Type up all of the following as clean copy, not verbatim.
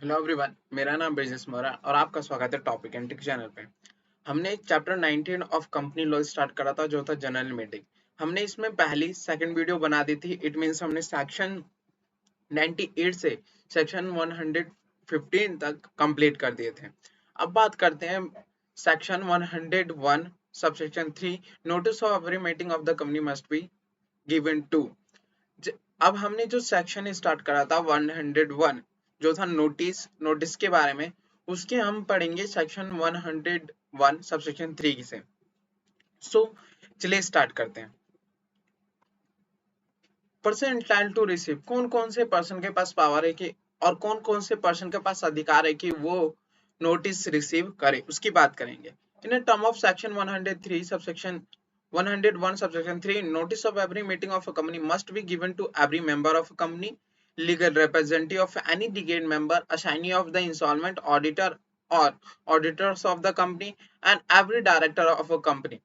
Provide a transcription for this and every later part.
Hello everyone, मेरा नाम ब्रिजेश मोरा और आपका स्वागत है टॉपिक एंड टिक चैनल पे। हमने chapter 19 of company law start करा था जो था जनरल मीटिंग। हमने इसमें पहली सेकंड वीडियो बना दी थी। इट मींस हमने सेक्शन 98 से सेक्शन 115 तक कंप्लीट कर दिए थे। अब बात करते हैं section 101 subsection 3, notice of every meeting of the company must be given to. अब हमने जो सेक्शन स्टार्ट करा था 101 जो था नोटिस के बारे में, उसके हम पढ़ेंगे सेक्शन 101 सबसेक्शन 3 से। चलिए स्टार्ट करते हैं। पर्सन एंटाइटल्ड टू रिसीव, कौन कौन से पर्सन के पास पावर है कि और कौन कौन से पर्सन के पास अधिकार है कि वो नोटिस रिसीव करे, उसकी बात करेंगे। In term of section 103 subsection 101 subsection 3, notice of every meeting of a company must be given to every member of a company, legal representative of any delegate member, assignee of the insolvent auditor or auditors of the company, and every director of a company.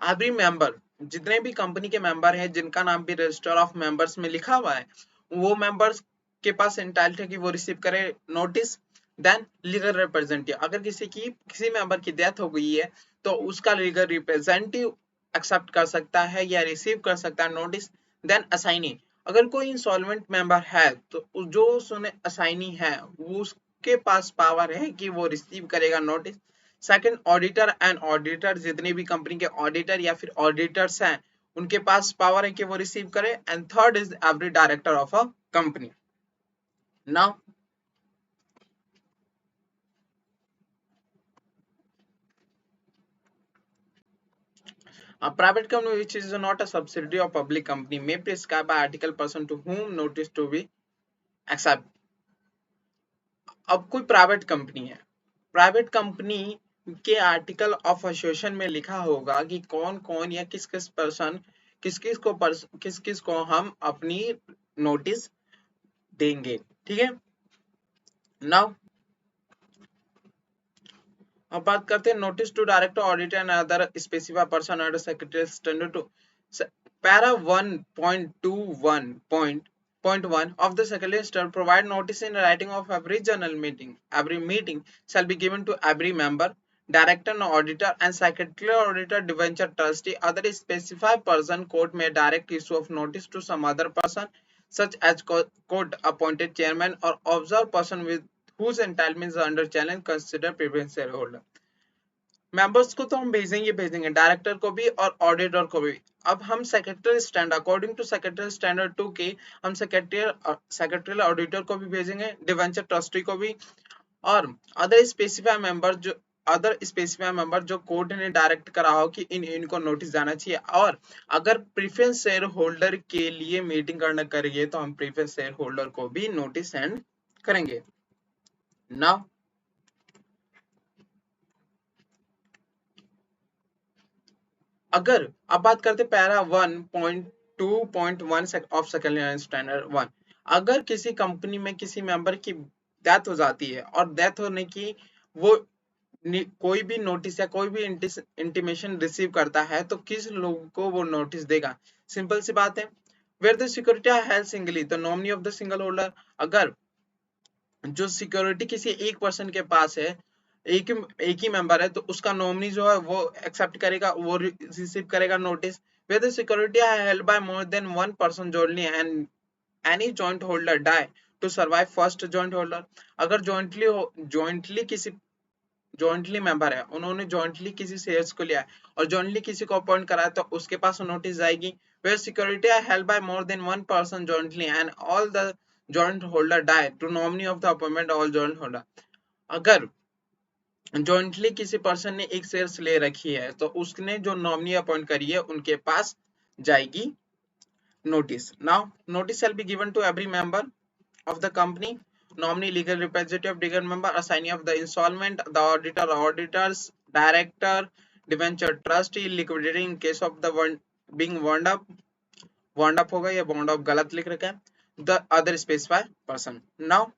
Every member, जितने भी company के member हैं जिनका नाम भी register of members में लिखा हुआ है, वो मेंबर्स के पास एंटाइटल्ड है कि वो रिसीव करे नोटिस। देन लीगल रिप्रेजेंटेटिव, अगर किसी मेंबर की डेथ हो गई है तो उसका लीगल रिप्रेजेंटेटिव एक्सेप्ट कर सकता है या रिसीव कर सकता है नोटिस। देन असाइनी, अगर कोई इंसॉल्वेंट मेंबर है तो जो उसने असाइनी है वो उसके पास पावर है कि वो रिसीव करेगा notice. Second, auditor and auditor, जितनी भी कंपनी के ऑडिटर या फिर ऑडिटर्स हैं उनके पास पावर है कि वो रिसीव करे। And third is every director of a company. Now a private company which is not a subsidiary of public company may prescribe by article person to whom notice to be accept। अब कोई private company है, private company के article of association में लिखा होगा कि कौन कौन या किस किस पर्सन किस किस को हम अपनी नोटिस देंगे। ठीक है। नाउ अब बात करते हैं notice to director auditor and other specify person under secretary standard to para 1.21.1 of the secretary shall provide notice in writing of every general meeting. Every meeting shall be given to every member, director and auditor and secretary auditor debenture trustee. Other specified person court may direct issue of notice to some other person such as court appointed chairman or observed person with whose entitlements are under challenge consider previous shareholder। Members को तो हम भेजेंगे director को भी और auditor को भी। अब हम secretary stand according to secretary standard 2 के हम सेक्रेटरी ऑडिटर को भी भेजेंगे, डिवेंचर ट्रस्टी को भी, और अदर स्पेसिफाई मेंबर जो कोर्ट ने डायरेक्ट करा हो कि इनको नोटिस जाना चाहिए। और अगर प्रीफरेंस शेयर होल्डर के लिए मीटिंग करना करेंगे तो हम प्रीफरेंस शेयर होल्डर को भी नोटिस सेंड करेंगे। नाउ अगर अब बात करते पैरा 1.2.1 ऑफ सेकेंड स्टैंडर्ड 1, अगर किसी कंपनी में किसी मेंबर की डेथ हो जाती है और डेथ होने की वो कोई भी नोटिस या कोई भी इंटीमेशन रिसीव करता है तो किस लोग को वो नोटिस देगा। सिंपल सी बात है, where the security held singly the nominee of the single holder. अगर जो सिक्योरिटी किसी एक पर्सन के पास है, एक ही मेंबर है, तो उसका नॉमिनी जो है वो एक्सेप्ट करेगा, वो रिसीव करेगा notice. Where the security held by more than one person jointly and any joint holder die to survive first joint holder. अगर जॉइंटली मेंबर है, उन्होंने जॉइंटली किसी शेयर्स को लिया है और जॉइंटली किसी को अपॉइंट करा है तो उसके पास नोटिस जाएगी। Where security are held by more than one person jointly and all the joint holder die to nominee of the appointment all joint holder. अगर जॉइंटली किसी पर्सन ने एक शेयर्स ले रखी है तो उसने जो नॉमिनी अपॉइंट करी है उनके पास जाएगी notice. Now notice shall be given to every member of the company, nominee, legal representative of legal member, assignee of the insolvent, the auditor, auditors, director, debenture trustee, liquidator in case of the one being wound up होगा या wound up गलत लिख रखा है, the other specified person। Now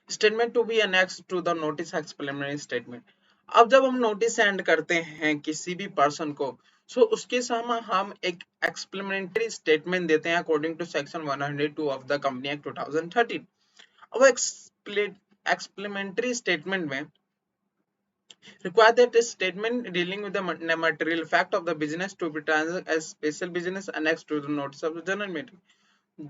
statement to be annexed to the notice explanatory statement। अब जब हम notice send करते हैं किसी भी पर्सन को, सो उसके सामने हम एक एक्सप्लेनेटरी स्टेटमेंट देते हैं according to section 102 of the company act 2013। अब एक्सप्लेमेंट्री स्टेटमेंट में require that a statement dealing with the material fact of the business to be transacted as special business annexed to the notice of the general meeting.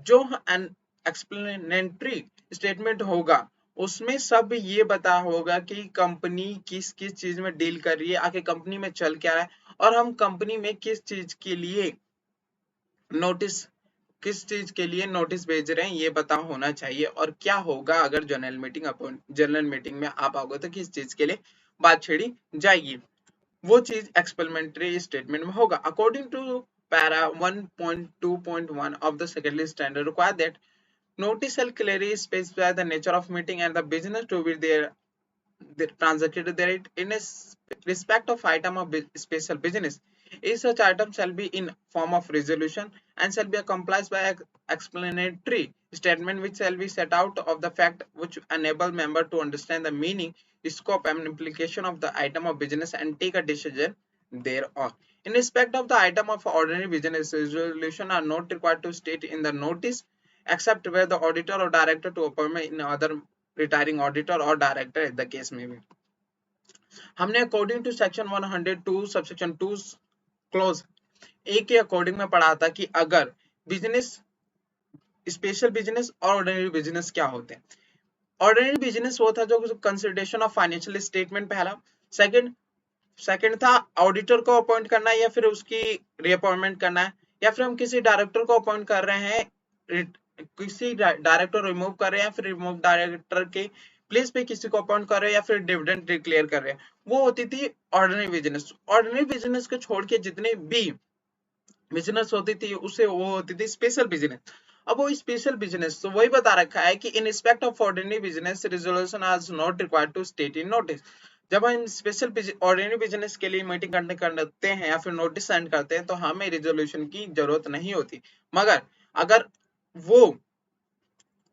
जो an explanatory statement होगा उसमें सब ये बता होगा कि company किस किस चीज में डील कर रही है, आगे कंपनी में चल क्या रहा है और हम कंपनी में किस चीज के लिए नोटिस भेज रहे हैं ये बता होना चाहिए, और क्या होगा अगर जनरल मीटिंग में आप आओगे तो किस चीज के लिए बात छेड़ी जाएगी, वो चीज एक्सप्लेमेंट्री स्टेटमेंट में होगा. According to para 1.2.1 of the secondary standard require that notice shall clearly specify the nature of meeting and the business to be there transacted there in a respect of item of special business. Each such item shall be in form of resolution and shall be accompanied by an explanatory statement which shall be set out of the fact which enable member to understand the meaning, scope and implication of the item of business and take a decision thereon. In respect of the item of ordinary business, resolution are not required to state in the notice except where the auditor or director to appointment in other retiring auditor or director if the case may be. हमने according to section 102 subsection 2 clause A के according में पढ़ा था कि अगर business, special business और ordinary business क्या होते हैं. ऑर्डिनरी बिजनेस वो था जो कंसिडरेशन ऑफ फाइनेंशियल स्टेटमेंट पहला. सेकंड था ऑडिटर को अपॉइंट करना है या फिर उसकी रीअपॉइंटमेंट करना है, या फिर हम किसी डायरेक्टर को अपॉइंट कर रहे हैं, किसी डायरेक्टर रिमूव कर रहे हैं या फिर रिमूव डायरेक्टर के प्लेस पे किसी को अपॉइंट कर रहे हैं या फिर डिविडेंड डिक्लेयर कर रहे हैं, वो होती थी ऑर्डिनरी बिजनेस. ऑर्डिनरी बिजनेस को छोड़ के जितने भी बिजनेस होती थी उसे वो होती थी स्पेशल बिजनेस. अब वो स्पेशल बिजनेस तो वही बता रखा है कि in respect of ordinary business resolution are not required to state in notice. जब हम स्पेशल ऑर्डिनरी बिजनेस के लिए मीटिंग करते हैं या फिर नोटिस सेंड करते हैं तो हमें रिजोल्यूशन की जरूरत नहीं होती. मगर अगर वो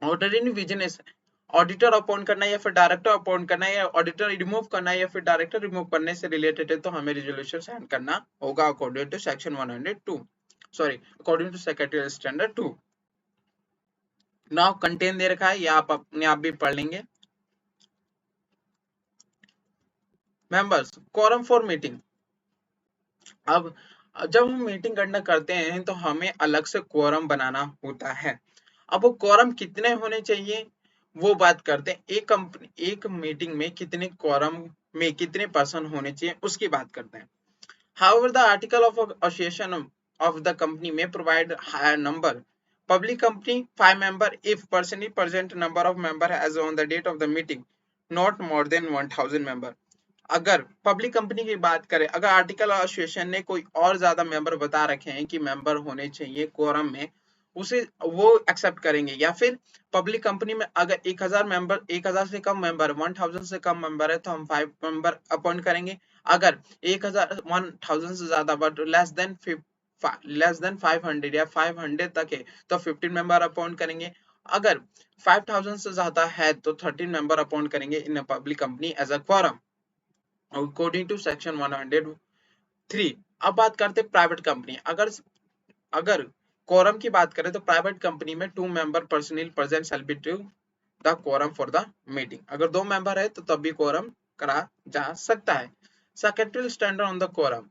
ऑर्डिनरी बिजनेस ऑडिटर अपॉइंट करना है या फिर डायरेक्टर अपॉइंट करना है या ऑडिटर रिमूव करना है या फिर डायरेक्टर रिमूव करने से रिलेटेड है तो हमें रिजोल्यूशन सेंड करना होगा according to section 102, sorry according to secretary standard 2. Now content दे रखा है, या आप अपने आप भी पढ़ लेंगे. Members, quorum for meeting. अब जब हम मीटिंग कंडक्ट करते हैं तो हमें अलग से quorum बनाना होता है. अब वो quorum कितने होने चाहिए वो बात करते हैं. एक मीटिंग में कितने quorum में कितने पर्सन होने चाहिए उसकी बात करते हैं. However, the article of association of the company may provide higher number. Public company 5 member if personally present number of member as on the date of the meeting not more than 1000 member. अगर public company की बात करें, अगर article association ने कोई और ज्यादा member बता रखे हैं कि मेंबर होने चाहिए कोरम में, उसे वो एक्सेप्ट करेंगे. या फिर पब्लिक कंपनी में अगर 1000 से कम मेंबर, 1000 से कम मेंबर है तो हम 5 मेंबर अपॉइंट करेंगे. अगर 1000 से ज्यादा बट लेस देन 500 या 500 तक है तो 15 मेंबर अपॉइंट करेंगे. अगर 5000 से ज्यादा है तो 13 मेंबर अपॉइंट करेंगे in a public company as a quorum according to section 103. अब बात करते हैं प्राइवेट कंपनी. अगर quorum की बात करें तो प्राइवेट कंपनी में 2 member personal present shall be to the quorum for the meeting. अगर 2 मेंबर है तो तब भी quorum करा जा सकता है. Secretarial standard on the quorum.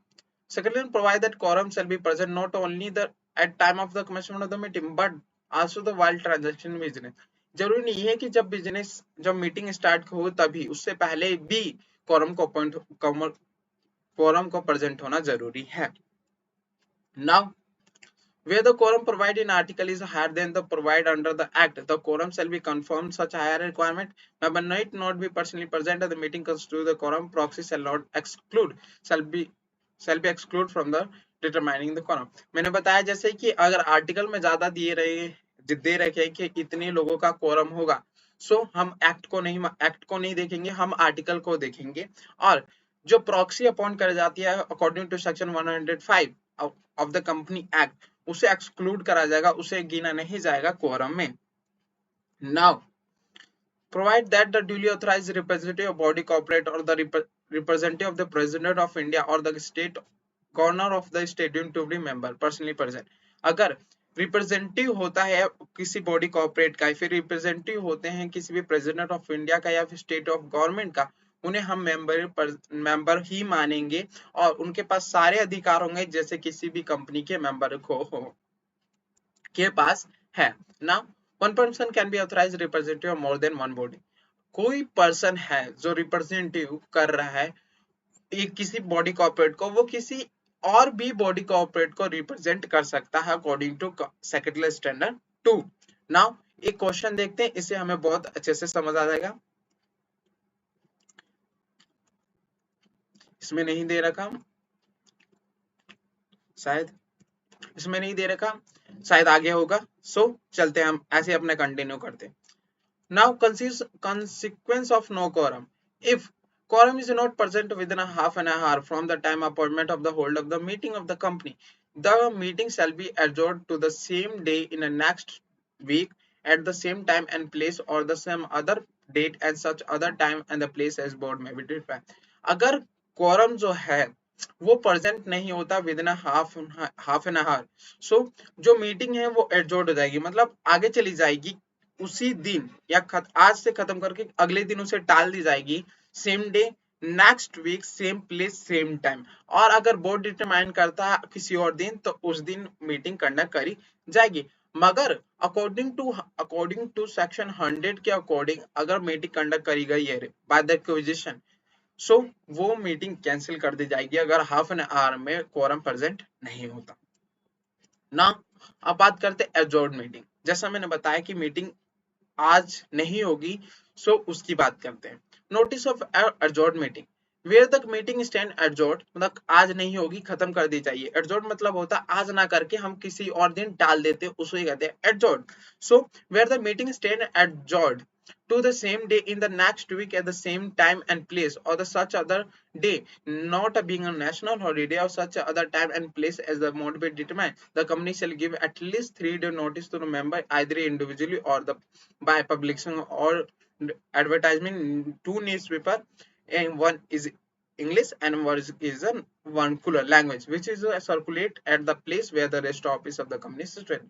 Secretarial provide that quorum shall be present not only at time of the commencement of the meeting but also the while transaction business. जरूरी नहीं है कि जब मीटिंग स्टार्ट हो तभी, उससे पहले भी quorum को प्रेजेंट होना जरूरी है. Now, where the quorum provided in article is higher than the provided under the act, the quorum shall be confirmed. Such higher requirement member might not be personally present at the meeting constitute the quorum. Proxy shall be exclude from the determining the quorum. मैंने बताया जैसे कि अगर article में ज्यादा दे रखे कि इतने लोगों का quorum होगा, सो हम एक्ट को नहीं देखेंगे, हम आर्टिकल को देखेंगे. और जो प्रॉक्सी अपॉइंट कर जाती है according to section 105 of the company act, उसे एक्सक्लूड करा जाएगा, उसे गिना नहीं जाएगा quorum में. Now provide that the duly authorized representative of body corporate or the representative of the president of India or the state governor of the state to be member personally present. अगर representative होता है किसी body corporate का, फिर representative होते हैं किसी भी प्रेसिडेंट ऑफ इंडिया का या फिर स्टेट ऑफ गवर्नमेंट का, उन्हें हम मेंबर ही मानेंगे और उनके पास सारे अधिकार होंगे जैसे किसी भी कंपनी के मेंबर को के पास है ना। One person can be authorise representative more than one body. कोई पर्सन है जो रिप्रेजेंटेटिव कर रहा है एक किसी बॉडी कॉर्पोरेट को, वो किसी और भी बॉडी कॉर्पोरेट को रिप्रेजेंट कर सकता है according to secretary standard 2। Now एक क्वेश्चन देखते हैं, इसे हमें बहुत अच्छे से समझ आ जाएगा। इसमें नहीं दे रखा, शायद इसमें नहीं दे रखा, शायद आगे होगा। सो चलते हैं हम ऐसे अपने कंटिन्यू करते हैं। Now consequence of no quorum. If quorum is not present within a half an hour from the time appointment of the hold of the meeting of the company, the meeting shall be adjourned to the same day in the next week at the same time and place or the same other date and such other time and the place as board may be defined. अगर quorum जो है वो present नहीं होता within half an hour, so जो meeting है वो एडजॉर्ड हो जाएगी, मतलब आगे चली जाएगी उसी दिन या आज से खत्म करके अगले दिन उसे टाल दी जाएगी, same day next week same place same time. और अगर बोर्ड डिटरमाइन करता है किसी और दिन तो उस दिन मीटिंग कंडक्ट करी जाएगी। मगर अकॉर्डिंग टू सेक्शन 100 के अकॉर्डिंग अगर मीटिंग कंडक्ट करी गई है बाय द एक्विजिशन, सो वो मीटिंग कैंसिल कर दी जाएगी अगर हाफ एन आवर में कोरम प्रेजेंट नहीं होता ना। अब बात करते हैं एडजॉर्न मीटिंग। जैसा मैंने बताया कि मीटिंग आज नहीं होगी, सो उसकी बात करते हैं। Notice of adjourn meeting where the meeting stand adjourn, मतलब आज नहीं होगी, खत्म कर दी जाइए। एडजॉर्न मतलब होता है आज ना करके हम किसी और दिन टाल देते, उसे कहते हैं adjourn. So where the meeting stand adjourn to the same day in the next week at the same time and place or the such other day not being a national holiday or such other time and place as the mode be determined, the company shall give at least 3-day notice to the member either individually or the by publishing or advertisement in 2 newspaper, and one is English and one is a vernacular language which is circulate at the place where the rest office of the company is situated.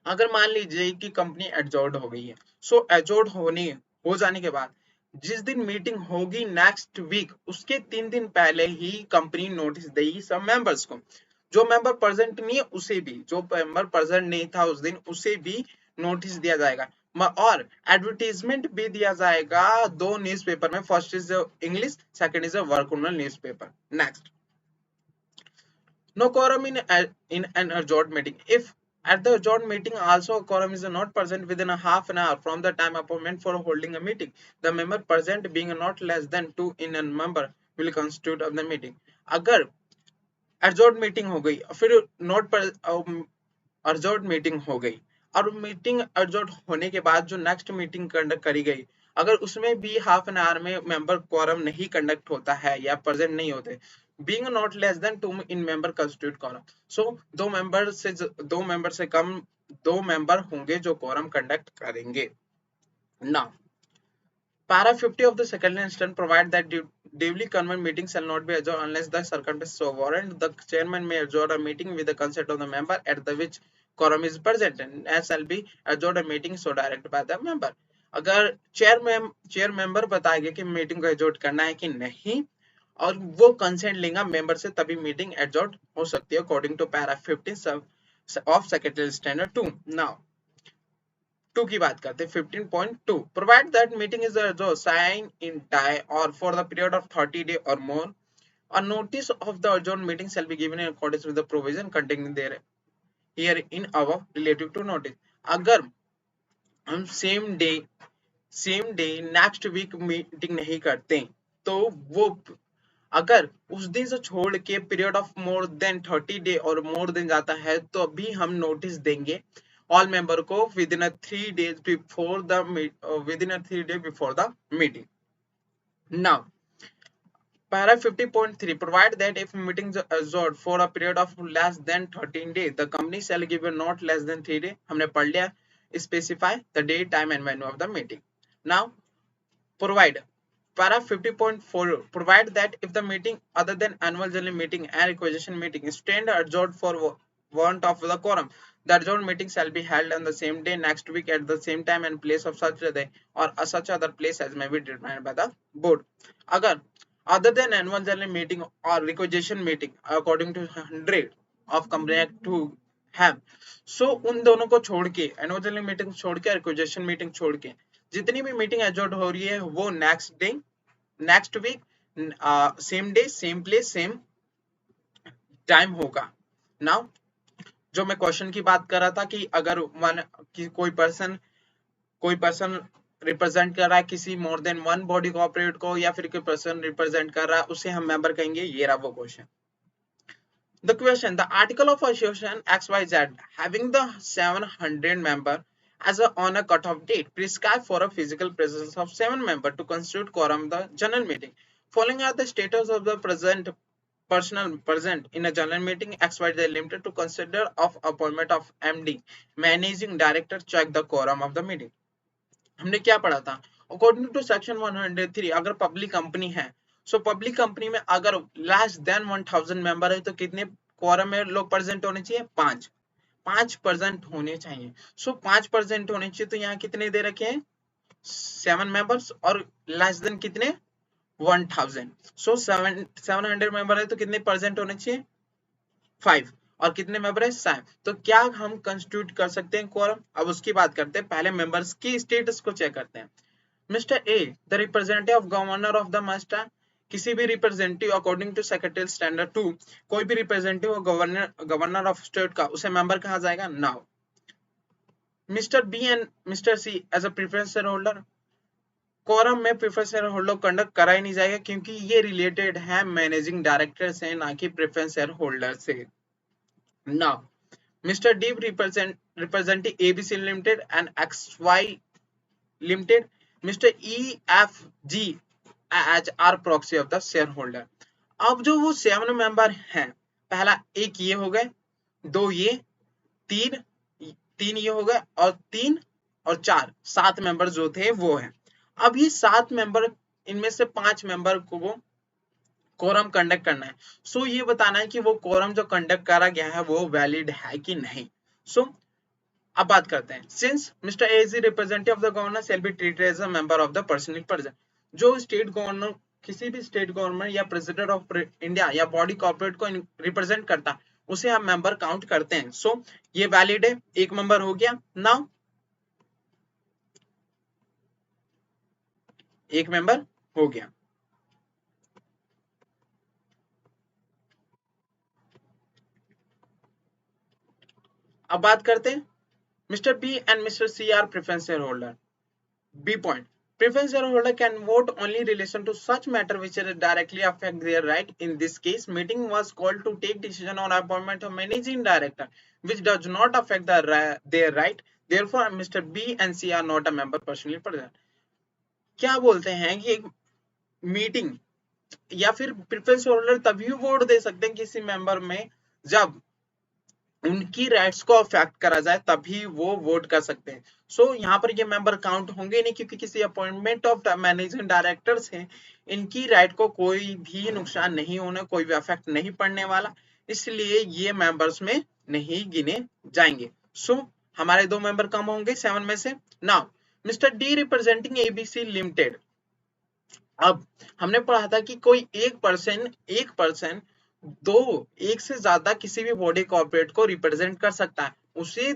अगर मान लीजिए कि company एडजॉर्ड हो गई है, सो एडजॉर्ड हो जाने के बाद जिस दिन मीटिंग होगी नेक्स्ट वीक उसके 3 दिन पहले ही कंपनी नोटिस देगी सब मेंबर्स को। जो मेंबर प्रेजेंट नहीं है उसे भी, जो मेंबर प्रेजेंट नहीं था उस दिन उसे भी नोटिस दिया जाएगा और एडवर्टीजमेंट भी दिया जाएगा 2 न्यूज़पेपर में। First is English, second is vernacular newspaper. Next, no quorum in an adjourned meeting. If at the adjourned meeting also a quorum is not present within a half an hour from the time appointment for holding a meeting, the member present being not less than 2 in a member will constitute of the meeting. अगर adjourned meeting हो गई फिर note पर adjourned meeting हो गई और meeting adjourned होने के बाद जो नेक्स्ट मीटिंग कंडक्ट करी गई अगर उसमें भी हाफ एन आवर में मेंबर क्वारम नहीं कंडक्ट होता है या प्रेजेंट नहीं होते, being not less than 2 in member constitute quorum. So दो मेंबर से कम 2 मेंबर होंगे जो quorum कंडक्ट करेंगे। Now para 50 of the second instance provide that duly convened meeting shall not be adjourned unless the circumstances so warrant. The chairman may adjourn a meeting with the consent of the member at the which quorum is present and shall be adjourned a meeting so directed by the member. अगर chair member बताएगा कि meeting को adjourn करना है कि नहीं और वो कंसेंट लेगा मेंबर से तभी मीटिंग एडजॉर्न हो सकती है according to para 15 of secretary standard 2। Now 2 की बात करते हैं 15.2 प्रोवाइड दैट मीटिंग इज जो साइन इन टाई और for the period of 30 day और more a notice of the adjourned meeting shall be given in accordance with the provision contained there here in above relative to notice। अगर हम same day next week meeting नहीं करते तो वो अगर उस दिन से छोड़ के period of more than 30 day और मोर देन जाता है तो भी हम नोटिस देंगे ऑल मेंबर को with in 3 days before the meeting. Now para 50.3 provide that if meetings are adjourned for a period of less than 13 days the company shall give a not less than 3 days। हमने पढ़ लिया, specify the date, time and venue of the meeting। now provide para 50.4 provide that if the meeting other than annual general meeting and requisition meeting stand adjourned for want of the quorum The adjourned meeting shall be held on the same day next week at the same time and place of such a day or such other place as may be determined by the board. अगर other than annual general meeting or requisition meeting according to 100 of company act to have, so उन दोनों को छोड़ के annual general meeting छोड़ के requisition meeting छोड़ के जितनी भी मीटिंग एडजॉर्न हो रही है वो next day next week same day same place same time होगा. नाउ जो मैं क्वेश्चन की बात कर रहा था कि अगर वन कि कोई पर्सन रिप्रेजेंट कर रहा है किसी मोर देन वन बॉडी कॉर्पोरेट को या फिर कोई पर्सन रिप्रेजेंट कर रहा है उसे हम मेंबर कहेंगे. ये रहा वो question. The question, the article of association XYZ having the 700 member as on a cut-off date prescribe for a physical presence of 7 member to constitute quorum the general meeting. Following are the status of the present personnel present in a general meeting XYZ limited to consider of appointment of MD managing director check the quorum of the meeting. हमने क्या पढ़ा था? According to section 103 अगर public company है so public company में अगर less than 1000 member है तो कितने क्वारम में लोग प्रेजेंट होने चाहिए? 5% होने चाहिए. सो 5% होने चाहिए तो यहाँ कितने दे रखे हैं? 7 मेंबर्स और लेस देन कितने? 1000. सो 700 मेंबर है तो कितने परसेंट होने चाहिए? 5. और कितने मेंबर है? 7. तो क्या हम कंस्टिट्यूट कर सकते हैं क्वारम? अब उसकी बात करते हैं. पहले मेंबर्स की स्टेटस को चेक करते हैं. Mister A the representative of governor of the master किसी भी representative according to secretary standard 2 कोई भी रिप्रेजेंटेटिव गवर्नर ऑफ स्टेट का उसे मेंबर कहा जाएगा. Now mister B and mister C as a preference share holder quorum में preference share holder conduct करा ही नहीं जाएगा क्योंकि ये रिलेटेड है मैनेजिंग डायरेक्टर से ना कि प्रेफरेंस शेयर होल्डर से. Now mister D representing ABC limited and XY limited mister E F G as are proxy of the share holder. अब जो वो 7 मेंबर हैं पहला एक ये हो गए 2 ये 3 ये हो गए और 3 और 4 7 मेंबर जो थे वो हैं. अब ये 7 मेंबर इनमें से 5 मेंबर को कोरम कंडक्ट करना है. सो ये बताना है कि वो कोरम जो कंडक्ट करा गया है वो वैलिड है कि नहीं. सो अब बात करते हैं. Since mister A is representative of the governor shall be treated as a member of the personal present. जो स्टेट गवर्नर किसी भी स्टेट गवर्नमेंट या प्रेसिडेंट ऑफ इंडिया या बॉडी कॉर्पोरेट को रिप्रेजेंट करता है उसे हम मेंबर काउंट करते हैं. सो ये वैलिड है. एक मेंबर हो गया. नाउ एक मेंबर हो गया. अब बात करते हैं. Mr. B and Mr. C are preference shareholder. B point. Preference shareholder can vote only in relation to such matter which directly affect their right. In this case, meeting was called to take decision on appointment of managing director, which does not affect their right. Therefore, Mr. B and C are not a member personally present. क्या बोलते हैं कि एक meeting या फिर preference holder तभी vote दे सकते हैं किसी मेंबर में जब उनकी राइट्स को अफेक्ट करा जाए तभी वो वोट कर सकते हैं. सो यहाँ पर ये मेंबर काउंट होंगे नहीं क्योंकि किसी अपॉइंटमेंट ऑफ मैनेजिंग डायरेक्टर से इनकी राइट को कोई भी नुकसान नहीं होने कोई भी अफेक्ट नहीं पड़ने वाला इसलिए ये मेंबर्स में नहीं गिने जाएंगे. सो हमारे 2 मेंबर कम होंगे 7 में से. Now mister D representing ABC limited. अब हमने पढ़ा था कि कोई एक पर्सन एक से ज्यादा किसी भी बॉडी कॉर्पोरेट को रिप्रेजेंट कर सकता है उसे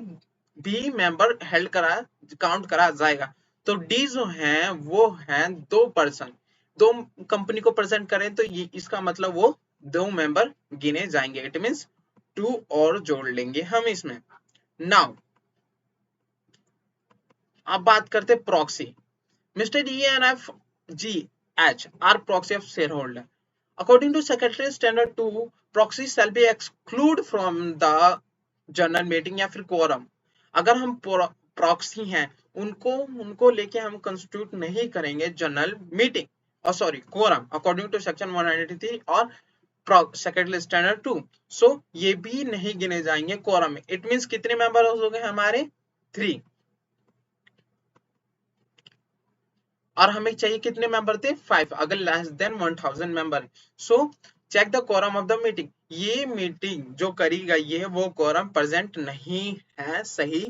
भी मेंबर हेल्ड करा काउंट करा जाएगा. तो डी जो हैं वो हैं 2 पर्सन 2 कंपनी को प्रेजेंट करें तो ये इसका मतलब वो 2 मेंबर गिने जाएंगे. इट मींस 2 और जोड़ लेंगे हम इसमें. नाउ अब बात करते proxy. Mister E and F G H are proxy of share holder. According to Secretary Standard 2, proxy shall be excluded from the general meeting या फिर quorum. अगर हम प्रॉक्सी हैं उनको लेके हम कंस्टिट्यूट नहीं करेंगे जनरल मीटिंग और sorry quorum according to section 193 और सेक्रेटरी स्टैंडर्ड 2. सो ये भी नहीं गिने जाएंगे quorum में. इट मींस कितने मेंबर हो गए हमारे 3 और हमें चाहिए कितने मेंबर थे 5 अगर less than 1000 member. So check the quorum of the meeting, ये मीटिंग जो करी गई है वो quorum प्रेजेंट नहीं है सही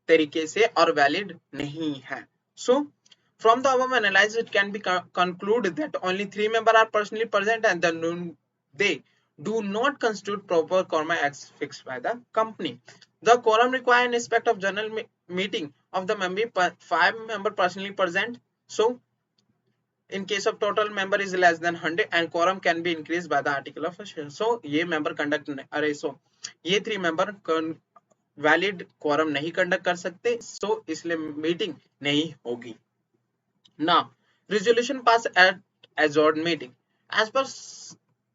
तरीके से और वैलिड नहीं है. So from the above analysis it can be concluded that only 3 members are personally present and they do not constitute proper quorum as fixed by the company. The quorum required in respect of general meeting of the member 5 members personally present. So in case of total member is less than 100 and quorum can be increased by the article of association. So ये member conduct अरे so ये 3 member valid quorum नहीं conduct कर सकते, so इसलिए meeting नहीं होगी. Now resolution passed at adjourned meeting as per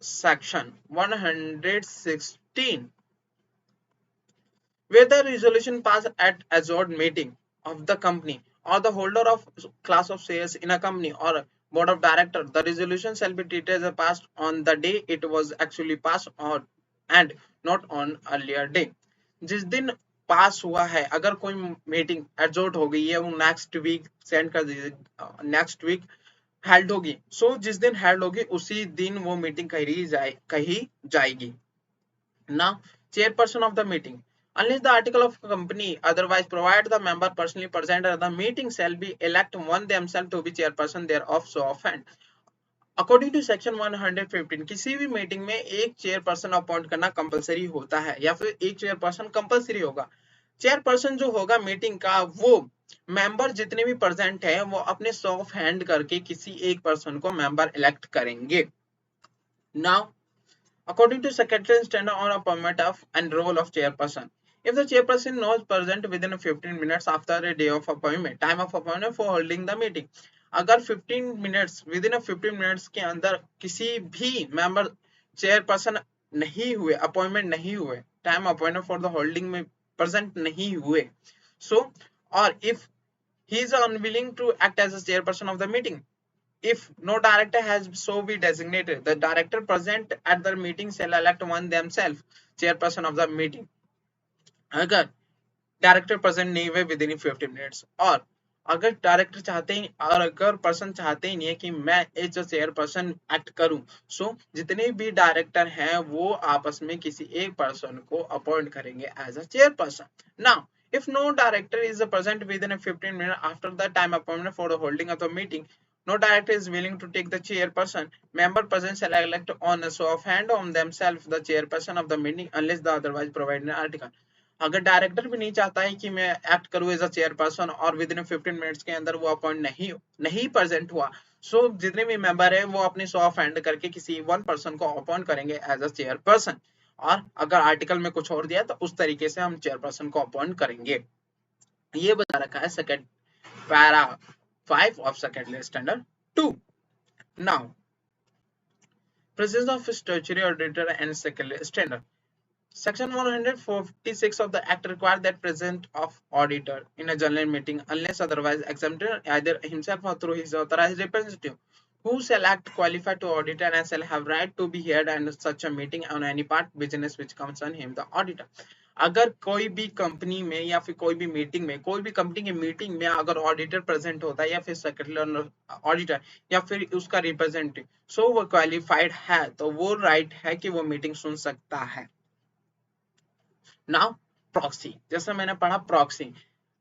section 116, where the resolution passed at adjourned meeting of the company or the holder of class of shares in a company or board of director, the resolution shall be treated as passed on the day it was actually passed on and not on earlier day. जिस दिन पास हुआ है, अगर कोई meeting एडजॉर्ट हो गई है वो नेक्स्ट वीक सेंड कर दीजिए, नेक्स्ट वीक हेल्ड होगी. सो जिस दिन हेल्ड होगी उसी दिन वो मीटिंग कही जाएगी. Now chairperson of the meeting, unless the article of company otherwise provide the member personally present at the meeting shall be elect one themselves to be chairperson thereof so of hand. According to section 115 किसी भी meeting में एक chairperson appoint करना compulsory होता है या फिर एक चेयरपर्सन कंपलसरी होगा. चेयरपर्सन जो होगा मीटिंग का वो मेंबर जितने भी प्रेजेंट है वो अपने शो ऑफ हैंड करके किसी एक पर्सन को मेंबर इलेक्ट करेंगे. Now according to secretary standard on appointment of and role of chairperson, if the chairperson not present within 15 minutes after a day of appointment, time of appointment for holding the meeting, अगर 15 minutes within 15 minutes के अंदर किसी भी member chairperson नहीं हुए, appointment नहीं हुए, time appointment for the holding में प्रेजेंट नहीं हुए, so or if he is unwilling to act as a chairperson of the meeting, if no director has so be designated, the director present at the meeting shall elect one themselves chairperson of the meeting. अगर director present नहीं हुए with in 15 minutes और अगर director चाहते हैं और अगर person चाहते ही नहीं है कि मैं एज अ चेयरपर्सन एक्ट करूं, सो जितने भी डायरेक्टर हैं वो आपस में किसी एक पर्सन को अपॉइंट करेंगे as a chairperson. Now if no director is present within 15 minutes after the time appointment for the holding of the meeting, no director is willing to take the chairperson, member present shall elect on a show of hand on themselves the chairperson of the meeting unless the otherwise provided in article. अगर director भी नहीं चाहता है कि मैं act करूं as a chairperson और with in 15 minutes के अंदर वो अपॉइंट नहीं प्रेजेंट हुआ, सो जितने भी मेंबर है वो अपनी शो ऑफ हैंड करके किसी वन पर्सन को अपॉइंट करेंगे एज अ चेयरपर्सन. और अगर आर्टिकल में कुछ और दिया तो उस तरीके से हम चेयरपर्सन को अपॉइंट करेंगे. ये बता रखा है second para 5 of secondary standard 2. Now presence of statutory auditor and secondary standard. Section 146 of the Act requires that presence of auditor in a general meeting unless otherwise exempted, either himself or through his authorized representative, who shall act qualified to auditor and shall have right to be heard and such a meeting on any part business which concern him the auditor. अगर कोई भी company में या फिर कोई भी meeting में, कोई भी कंपनी की मीटिंग में अगर ऑडिटर प्रेजेंट होता है या फिर सेक्रेटरी ऑडिटर या फिर उसका रिप्रेजेंटेटिव, सो वो क्वालिफाइड है तो वो राइट है कि वो मीटिंग सुन सकता है. नाउ प्रॉक्सी, जैसे मैंने पढ़ा प्रॉक्सी,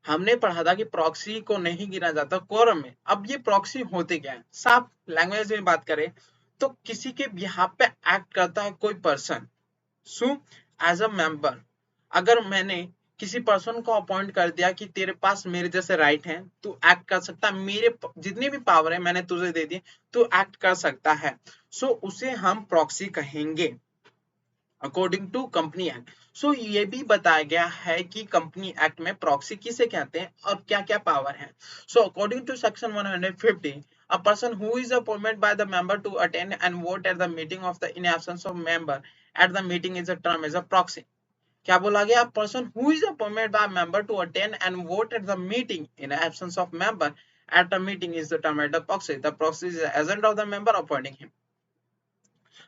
हमने पढ़ा था कि प्रॉक्सी को नहीं गिना जाता कोरम में. अब ये प्रॉक्सी होते क्या है, साफ लैंग्वेज में बात करें तो किसी के बिहाफ पे एक्ट करता है कोई person. So as a member अगर मैंने किसी पर्सन को अपॉइंट कर दिया कि तेरे पास मेरे जैसे राइट हैं, तू एक्ट कर सकता है, मेरे जितनी भी पावर है मैंने तुझे दे दी, तू एक्ट कर सकता है, सो उसे हम प्रॉक्सी कहेंगे अकॉर्डिंग टू कंपनी एक्ट. सो ये भी बताया गया है कि कंपनी एक्ट में प्रॉक्सी किसे कहते हैं और क्या क्या पावर है. So according to section 150, a person who is appointed by the member to attend and vote at the meeting of the in absence of member at the meeting is a term as a proxy. क्या बोला गया, person who is appointed by member to attend and vote at the meeting in absence of member at the meeting is the term as a proxy. The proxy is the agent of the member appointing him.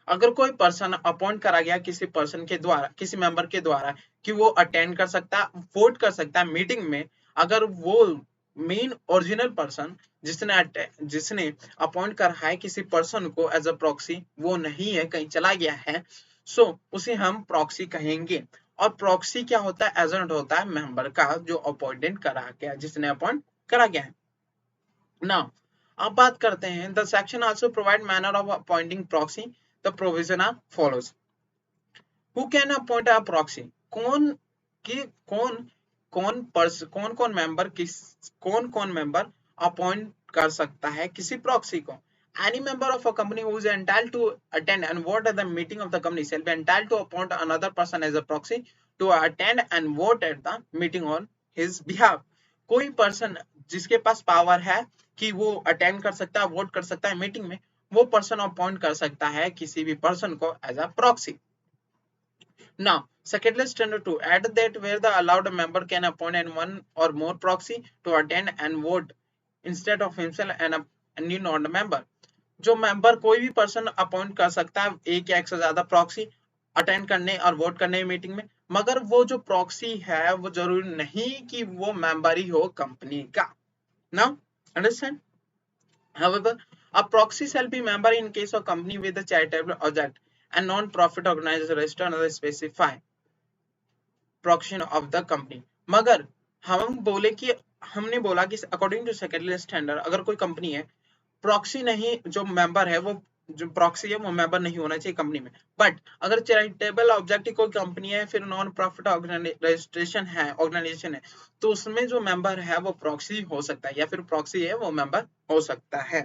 अगर कोई person appoint करा गया किसी person के द्वारा, किसी member के द्वारा कि वो अटेंड कर सकता है, वोट कर सकता है मीटिंग में, अगर वो मेन ओरिजिनल पर्सन जिसने अपॉइंट करा है किसी पर्सन को एज अ प्रॉक्सी वो नहीं है, कहीं चला गया है, सो उसे हम प्रॉक्सी कहेंगे। और प्रॉक्सी क्या होता है? एजेंट होता है मेंबर का जो अपॉइंटेड करा गया, जिसने अपॉइंट करा गया है। नाउ अब बात करते हैं, the section also provide manner of appointing proxy, the provision are follows. Who can appoint a proxy? कौन की कौन कौन कौन मेंबर कौन कौन मेंबर अपॉइंट कर सकता है किसी प्रॉक्सी को? Any member of a company who is entitled to attend and vote at the meeting of the company shall be entitled to appoint another person as a proxy to attend and vote at the meeting on his behalf. कोई person जिसके पास power है कि वो attend कर सकता है, vote कर सकता है मीटिंग में, वो पर्सन अपॉइंट कर सकता है किसी भी पर्सन को as a proxy. Now, secondary standard 2, add that where the allowed member can appoint and one or more proxy to attend and vote instead of himself and a new non-member. जो member कोई भी person appoint कर सकता है एक या एक से ज्यादा प्रॉक्सी अटेंड करने और वोट करने मीटिंग में, मगर वो जो प्रॉक्सी है वो जरूरी नहीं कि वो मेंबर ही हो कंपनी का। Now understand? However, a proxy shall be member in case of company with a charitable object and non-profit organization registered under the specify proxy of the company। मगर हम बोले कि हमने बोला कि अकॉर्डिंग टू सेकेंडरी स्टैंडर्ड अगर कोई company है, प्रॉक्सी नहीं, जो मेंबर है वो जो प्रॉक्सी है वो मेंबर नहीं होना चाहिए कंपनी में। बट अगर चैरिटेबल ऑब्जेक्टिव कोई कंपनी है, फिर नॉन प्रॉफिट रजिस्ट्रेशन है, ऑर्गेनाइजेशन है, तो उसमें जो मेंबर है वो प्रॉक्सी हो सकता है, या फिर प्रॉक्सी है वो मेंबर हो सकता है।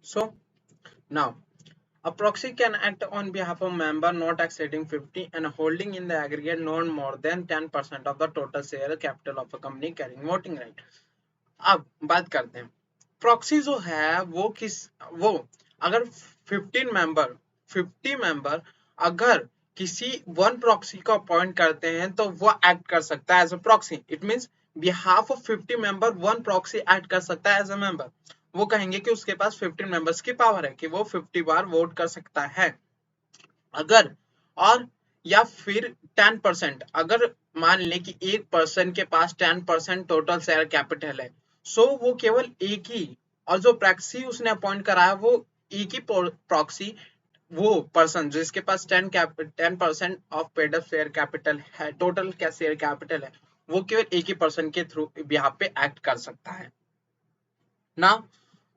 So now a proxy can act on behalf of a member not exceeding 50 and holding in the aggregate not more than 10% of the total share capital of a company carrying voting right। अब बात करते हैं proxy जो है वो अगर 50 member अगर किसी वन प्रॉक्सी को अपॉइंट करते हैं तो वो एक्ट कर सकता है as a proxy. It means behalf of 50 member one proxy act कर सकता है एज अ मेंबर। वो कहेंगे कि उसके पास 15 मेंबर्स की पावर है कि वो 50 बार वोट कर सकता है। अगर और या फिर 10%, अगर मान ले कि एक पर्सन के पास 10% टोटल शेयर कैपिटल है, सो वो केवल एक ही, और जो प्रॉक्सी उसने अपॉइंट करा है वो एक ही प्रॉक्सी, वो पर्सन जिसके पास 10% of paid up share capital है, टोटल क्या शेयर कैपिटल है, वो केवल एक ही पर्सन के थ्रू बिहाफ पे एक्ट कर सकता है। Now,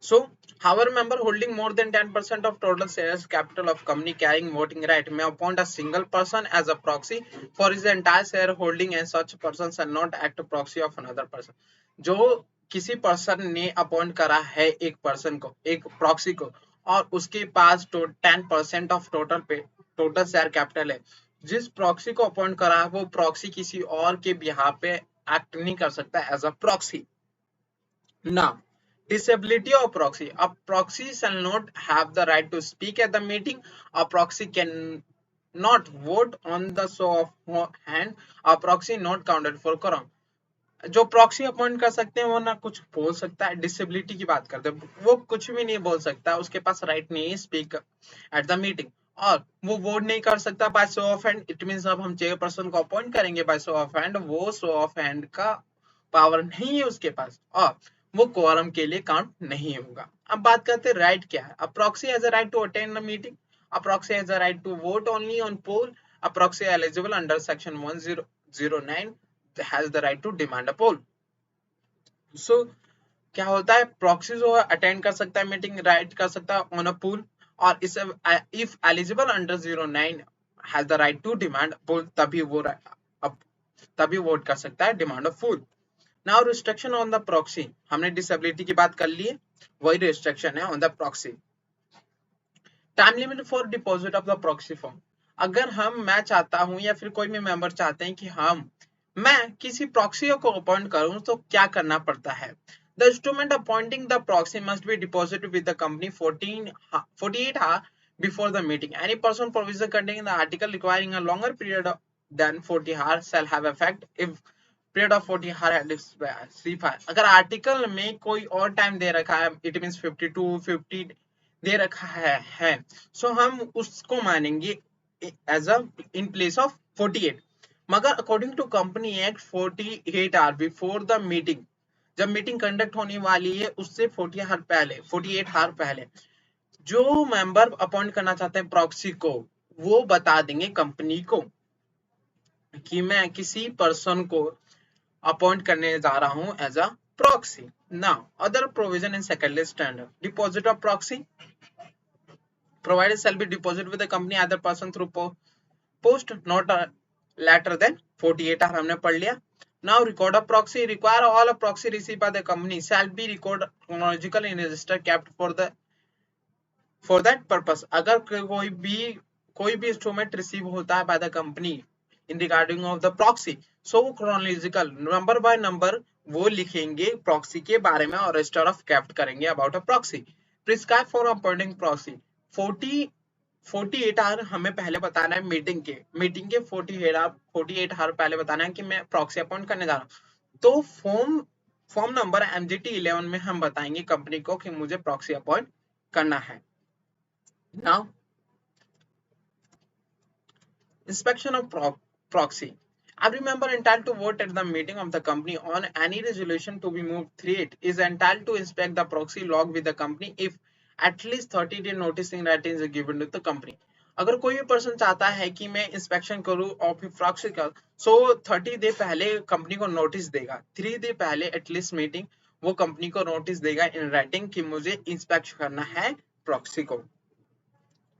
so however member holding more than 10% of total shares capital of company carrying voting right may appoint a single person as a proxy for his entire shareholding and such person shall not act proxy of another person। जो किसी person ने appoint करा है एक person को, एक proxy को, और उसके पास 10% ऑफ टोटल शेयर कैपिटल है, जिस प्रॉक्सी को अपॉइंट करा है वो प्रॉक्सी किसी और के बिहाफ पे एक्ट नहीं कर सकता as a proxy. Now, disability of proxy. A proxy shall not have the right to speak at the meeting. A proxy can not vote on the show of hand. A proxy not counted for quorum। जो proxy appoint कर सकते हैं वो ना कुछ बोल सकता है, डिसेबिलिटी की बात करते हैं, वो कुछ भी नहीं बोल सकता, उसके पास राइट नहीं है स्पीक एट द मीटिंग, और वो वोट नहीं कर सकता by show of hand. It means अब हम चेयरपर्सन को अपॉइंट करेंगे बाय शो ऑफ हैंड, वो शो ऑफ हैंड का पावर नहीं है उसके पास, और वो क्वारम के लिए काउंट नहीं होगा। अब बात करते हैं राइट क्या है। A proxy has a right to attend the meeting. A proxy has a right to vote only on poll. A proxy eligible under section 1009 has the right to demand a poll। So क्या होता है, proxy जो है attend कर सकता है meeting, right कर सकता है ऑन अ पोल, और इस if eligible under 09 has the right to demand poll, तभी वोट कर सकता है demand of poll. Now restriction on the proxy, हमने डिसेबिलिटी की बात कर ली है, वही रिस्ट्रिक्शन है on the proxy. Time limit for deposit of the proxy form. अगर मैं चाहता हूं या फिर कोई भी मेंबर चाहते हैं कि मैं किसी प्रॉक्सी को अपॉइंट करूं तो क्या करना पड़ता है। The instrument appointing the proxy must be deposited with the company 48 hours before the meeting। Any person provision contained in the article requiring a longer period than 40 hours shall have effect if period of 40 hours expired। अगर article में कोई और time दे रखा है, it means 52 50 दे रखा है, सो हम उसको मानेंगे as a in place of 48। मगर according to company act 48 hour before the meeting, जब मीटिंग कंडक्ट होने वाली है उससे 48 आवर पहले जो मेंबर अपॉइंट करना चाहते हैं प्रॉक्सी को, वो बता देंगे कंपनी को कि मैं किसी पर्सन को अपॉइंट करने जा रहा हूं as a proxy. Now other provision in secondary standard, deposit of proxy provided shall be deposited with the company other person through post not later than 48 hours, हमने पढ़ लिया। Now record of proxy, require all of proxy received by the company shall be recorded chronologically in register kept for that purpose। अगर कोई भी instrument receive होता है by the company in regarding of the proxy, so वो chronological number by number वो लिखेंगे proxy के बारे में और रजिस्टर ऑफ केप्ट करेंगे about a proxy. Prescribe for appointing proxy 48 hour हमें पहले बताना है मीटिंग के 48 आवर पहले बताना है कि मैं प्रॉक्सी अपॉइंट करने जा रहा हूँ। तो फॉर्म नंबर MGT 11 में हम बताएंगे कंपनी को कि मुझे प्रॉक्सी अपॉइंट करना है। Now, inspection of proxy. Every member entitled to vote at the meeting of the company on any resolution to be moved 38 is entitled to inspect the proxy log with the company if at least 30 day notice in writing is given to the company। अगर कोई भी person चाहता है कि मैं inspection करूं और फिर प्रॉक्सी का, सो 30 डे पहले कंपनी को नोटिस देगा, 3 डे पहले एटलीस्ट मीटिंग वो कंपनी को नोटिस देगा इन राइटिंग कि मुझे इंस्पेक्ट करना है प्रॉक्सी को।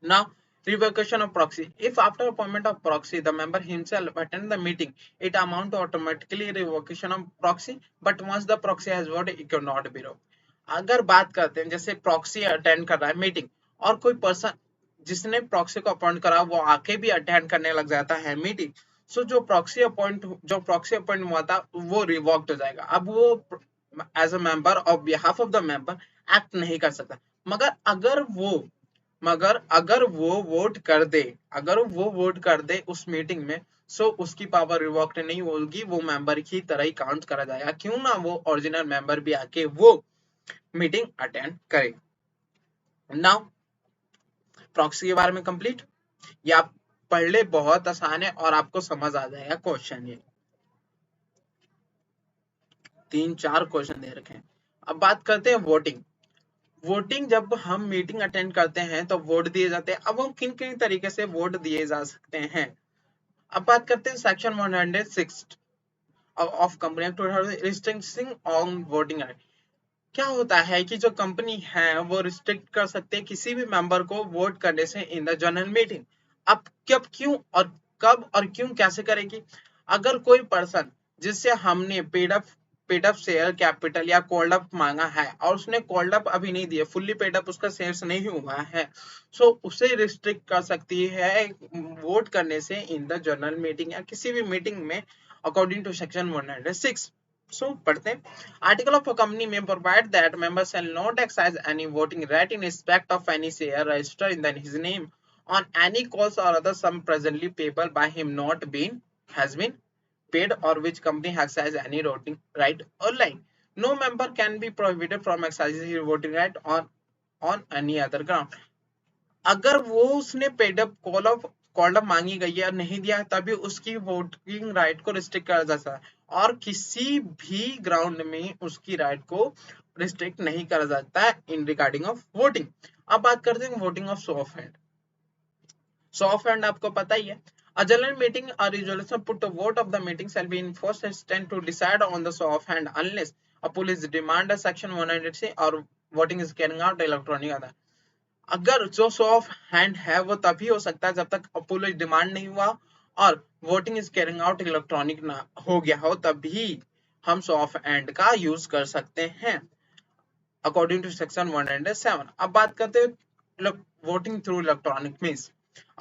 Now, revocation of proxy. If after appointment of proxy, the member himself attend the meeting, it amount to automatically revocation of proxy. But once the proxy has voted, it cannot be revoked। अगर बात करते हैं जैसे proxy attend कर रहा है meeting और कोई पर्सन जिसने प्रॉक्सी को अपॉइंट करा वो आके भी अटेंड करने लग जाता है मीटिंग, सो जो प्रॉक्सी अपॉइंट हुआ था वो रिवोक्ड हो जाएगा। अब वो as a member of behalf of the member act नहीं कर सकता। मगर अगर वो वोट कर दे उस मीटिंग में, सो उसकी पावर रिवोक्ड नहीं होगी, वो मेंबर की तरह ही काउंट करा जाएगा, क्यों ना वो ओरिजिनल मेंबर भी आके वो मीटिंग अटेंड करे। नाउ प्रॉक्सी के बारे में कंप्लीट, ये आप पढ़ ले, बहुत आसान है और आपको समझ आ जाएगा क्वेश्चन। ये 3-4 क्वेश्चन दे रखे हैं। अब बात करते हैं वोटिंग जब हम मीटिंग अटेंड करते हैं तो वोट दिए जाते हैं। अब हम किन किन तरीके से वोट दिए जा सकते हैं। अब बात करते हैं section 106 of company act restricting on voting right. क्या होता है कि जो कंपनी है वो रिस्ट्रिक्ट कर सकते हैं किसी भी मेंबर को वोट करने से इन द जनरल मीटिंग। अब कब और क्यों कैसे करेगी। अगर कोई पर्सन जिससे हमने पेड अप शेयर कैपिटल या कॉल्ड अप मांगा है और उसने कॉल्ड अप अभी नहीं दिया, फुल्ली पेड अप उसका शेयर्स नहीं हुआ है, सो उसे रिस्ट्रिक्ट कर सकती है वोट करने से इन द जनरल मीटिंग या किसी भी मीटिंग में अकॉर्डिंग टू सेक्शन 106। सो पढ़ते हैं। आर्टिकल ऑफ अ कंपनी में provide that members shall not exercise any voting right in respect of any share registered in his name on any calls or other sum presently payable by him not has been paid or which company has exercised any voting right online। No member can be prohibited from exercising his voting right on any other ground। अगर वो उसने paid up call up मांगी गई है और नहीं दिया तभी उसकी वोटिंग राइट को रिस्ट्रिक्ट करा जा सकता है और किसी भी ग्राउंड में उसकी राइट को रिस्ट्रिक्ट नहीं करा जाता है इन रिगार्डिंग ऑफ वोटिंग। अब बात करते हैं voting of show of hand. Show of hand आपको पता ही है। A general meeting or resolution put to vote of the meeting shall be in force stand to decide on the show of hand unless a police demand a section 100 or voting is carrying out electronic other। अगर जो show of hand है वो तभी हो सकता है जब तक पुलिस डिमांड नहीं हुआ और voting is carrying out electronic ना हो गया हो, तभी हम शो ऑफ हैंड का यूज कर सकते हैं अकॉर्डिंग टू सेक्शन 107। अब बात करते हैं voting through electronic means.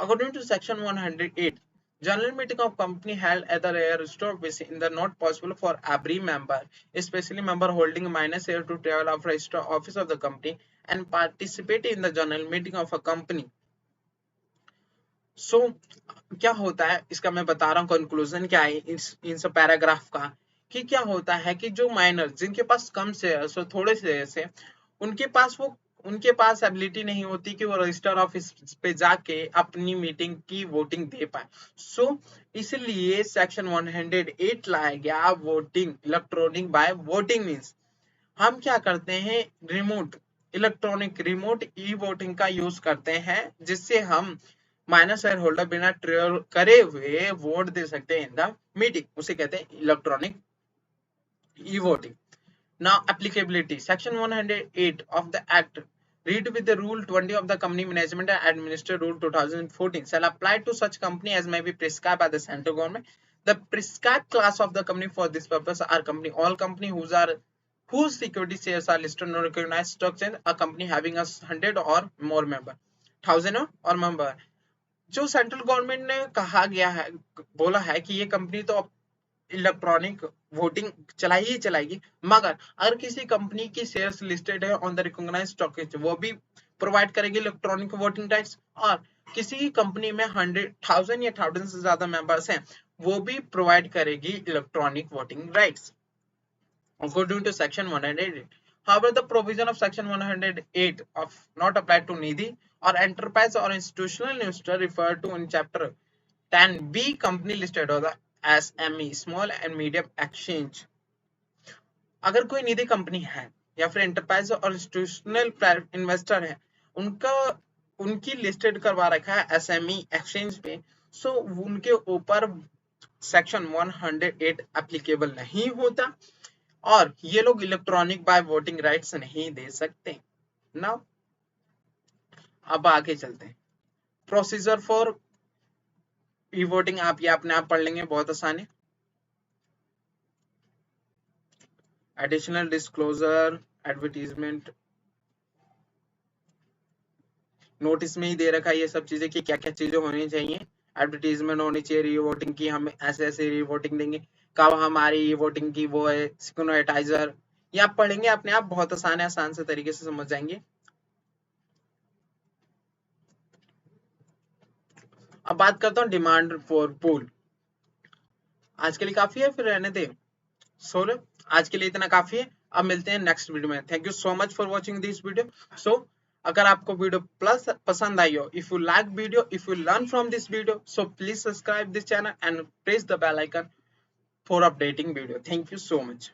According to section 108, general meeting of company held at the register office in the not possible for every member, especially member holding minor share to travel of register office of the company and participate in the general meeting of a company। So क्या होता है इसका मैं बता रहा हूँ conclusion क्या है इन सब पैराग्राफ का, कि क्या होता है कि जो माइनर जिनके पास कम शेयर थोड़े शेयर है उनके पास वो उनके पास एबिलिटी नहीं होती कि वो रजिस्टर ऑफिस पे जाके अपनी मीटिंग की वोटिंग दे पाए। सो इसलिए सेक्शन 108 लाया गया, voting electronic by voting means हम क्या करते हैं, remote electronic remote E voting का यूज करते हैं, जिससे हम माइनर शेयर होल्डर बिना ट्रेल करे हुए वोट दे सकते हैं इन द मीटिंग, उसे कहते हैं electronic e voting. Now applicability. Section 108 of the Act read with the Rule 20 of the Company Management and Administration Rule 2014 shall apply to such company as may be prescribed by the central government. The prescribed class of the company for this purpose are company all company whose security shares are listed on recognized stock exchange, a company having 100 or more member, 1000 or member। जो central government ने कहा गया है, बोला है कि ये company तो इलेक्ट्रॉनिक वोटिंग चलाई ही चलाएगी, मगर अगर किसी कंपनी की शेयर्स लिस्टेड है on the recognised stock exchange, वो भी प्रोवाइड करेगी इलेक्ट्रॉनिक वोटिंग राइट्स। और किसी कंपनी में 100,000 या 1000 से ज्यादा मेंबर्स हैं, वो भी प्रोवाइड करेगी electronic voting rights according to section 108। However, the provision of section 108 of not applied to Nidhi or enterprise or institutional investor referred to in chapter 10B company listed or the SME small and medium exchange। अगर कोई निधि company है या फिर enterprise और institutional investor है, उनका उनकी listed करवा रखा है एसएमई एक्सचेंज पे, सो उनके ऊपर सेक्शन 108 एप्लीकेबल नहीं होता और ये लोग इलेक्ट्रॉनिक बाय वोटिंग राइट्स नहीं दे सकते। नाउ अब आगे चलते हैं। प्रोसीजर फॉर ई वोटिंग आप ये अपने आप पढ़ लेंगे, बहुत आसान है। एडिशनल डिस्क्लोजर, एडवर्टीजमेंट, नोटिस में ही दे रखा है ये सब चीजें कि क्या क्या चीजें होनी चाहिए। एडवर्टीजमेंट होनी चाहिए री वोटिंग की, हम ऐसे ऐसे री वोटिंग देंगे, कब हमारी वोटिंग की वो है सिग्नेटाइजर, ये आप पढ़ेंगे अपने आप, बहुत आसान है, आसान से तरीके से समझ जाएंगे। अब बात करता हूँ डिमांड फॉर पूल। आज के लिए काफी है, फिर रहने दे। सो आज के लिए इतना काफी है, अब मिलते हैं नेक्स्ट वीडियो में। Thank you so much for watching this video. So अगर आपको वीडियो प्लस पसंद आई हो, if you like video, if you learn from this video, so please subscribe this channel and press the bell icon for updating video. Thank you so much.